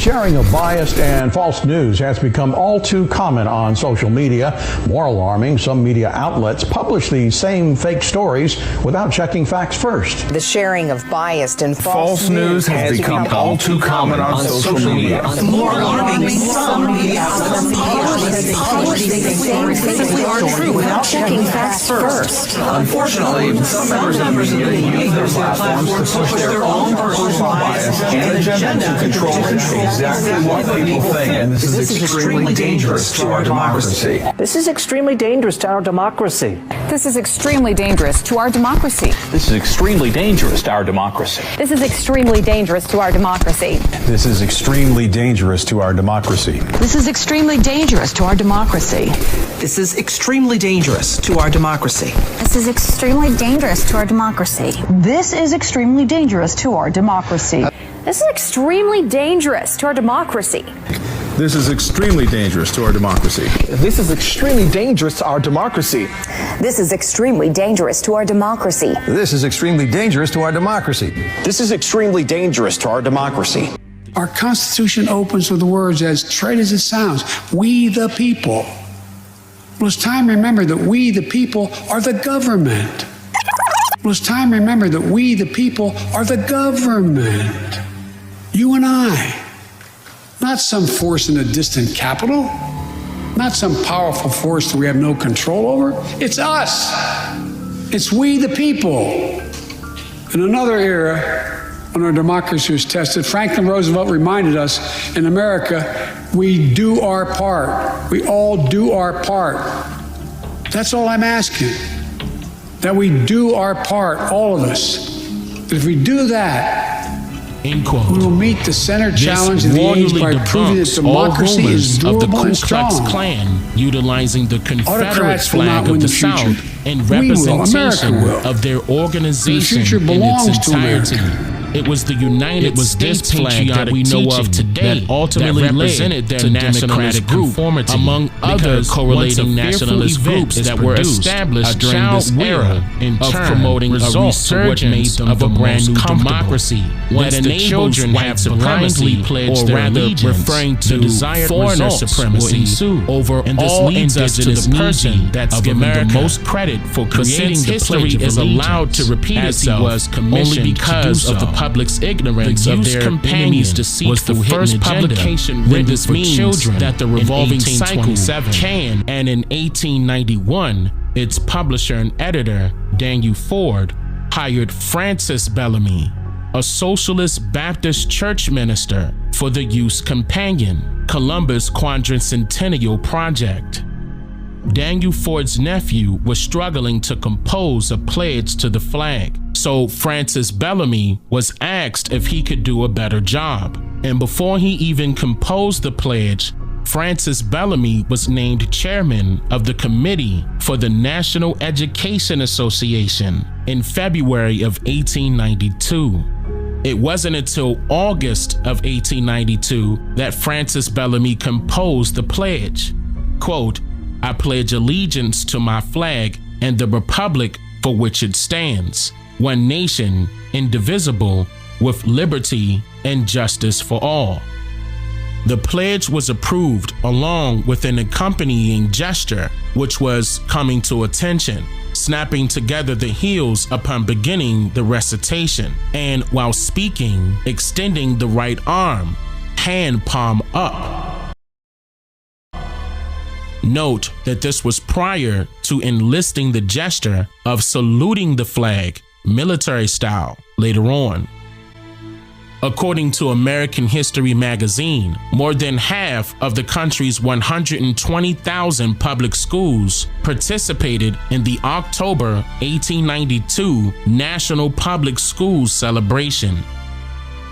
sharing of biased and false news has become all too common on social media. More alarming, some media outlets publish these same fake stories without checking facts first. The sharing of biased and false news has become all too common on social media. More alarming, some media outlets publish these same fake stories without checking facts first. Unfortunately, some members of the media use their platforms to push their own personal bias and agenda to control exactly what people think, and this is extremely dangerous to our democracy. This is extremely dangerous to our democracy. This is extremely dangerous to our democracy. This is extremely dangerous to our democracy. This is extremely dangerous to our democracy. This is extremely dangerous to our democracy. This is extremely dangerous to our democracy. This is extremely dangerous to our democracy. This is extremely dangerous to our democracy. This is extremely dangerous to our democracy. This is extremely dangerous to our democracy. This is extremely dangerous to our democracy. This is extremely dangerous to our democracy. This is extremely dangerous to our democracy. This is extremely dangerous to our democracy. This is extremely dangerous to our democracy. Our Constitution opens with the words, as trite as it sounds, we the people. Well, it's time to remember that we the people are the government. Well, it's time to remember that we the people are the government. You and I. Not some force in a distant capital. Not some powerful force that we have no control over. It's us. It's we the people. In another era, when our democracy was tested, Franklin Roosevelt reminded us, in America, we do our part. We all do our part. That's all I'm asking. That we do our part, all of us. If we do that, we will meet the center challenge of the age by proving that democracy is durable and strong. Ku Klux Klan utilizing the Confederate Autocrats will flag not win of the the future. South in We will. representation America will. of their organization The future in belongs its to entirety. America. It was the United States flag that we know of today that ultimately represented their nationalist group, among other correlating nationalist groups that were established during this era of promoting a resurgence of a brand new democracy that enables white supremacy, or rather referring to foreigner supremacy over all indigenous person that's given the most credit for creating the Pledge of Allegiance, is allowed to repeat itself only because of the public's ignorance of their enemies' deceit was the first publication written for children that the revolving cycle can, and in 1891, its publisher and editor, Daniel Ford, hired Francis Bellamy, a socialist Baptist church minister, for the Youth's Companion, Columbus Quadricentennial Project. Daniel Ford's nephew was struggling to compose a pledge to the flag, so Francis Bellamy was asked if he could do a better job. And before he even composed the pledge, Francis Bellamy was named chairman of the Committee for the National Education Association in February of 1892. It wasn't until August of 1892 that Francis Bellamy composed the pledge. Quote, "I pledge allegiance to my flag and the republic for which it stands, one nation, indivisible, with liberty and justice for all." The pledge was approved along with an accompanying gesture, which was coming to attention, snapping together the heels upon beginning the recitation, and while speaking, extending the right arm, hand palm up. Note that this was prior to enlisting the gesture of saluting the flag, military style, later on. According to American History magazine, more than half of the country's 120,000 public schools participated in the October 1892 National Public Schools celebration.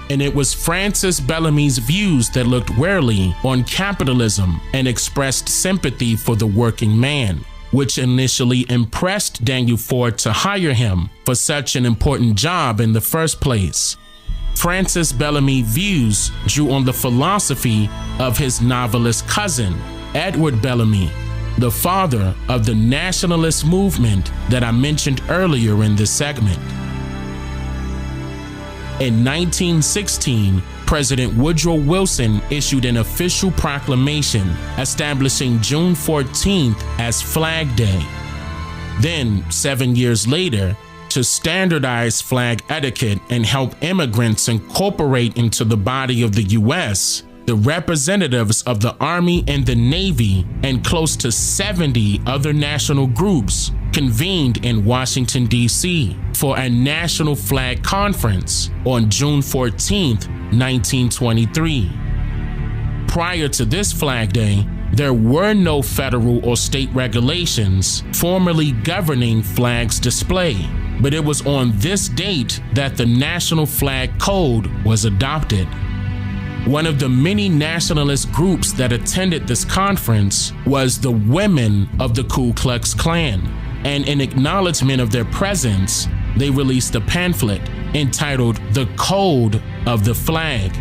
And it was Francis Bellamy's views that looked warily on capitalism and expressed sympathy for the working man, which initially impressed Daniel Ford to hire him for such an important job in the first place. Francis Bellamy's views drew on the philosophy of his novelist cousin, Edward Bellamy, the father of the nationalist movement that I mentioned earlier in this segment. In 1916, President Woodrow Wilson issued an official proclamation establishing June 14th as Flag Day. Then, 7 years later, to standardize flag etiquette and help immigrants incorporate into the body of the U.S., the representatives of the Army and the Navy and close to 70 other national groups convened in Washington, D.C. for a National Flag Conference on June 14, 1923. Prior to this Flag Day, there were no federal or state regulations formally governing flags display, but it was on this date that the National Flag Code was adopted. One of the many nationalist groups that attended this conference was the Women of the Ku Klux Klan, and in acknowledgement of their presence, they released a pamphlet entitled The Code of the Flag.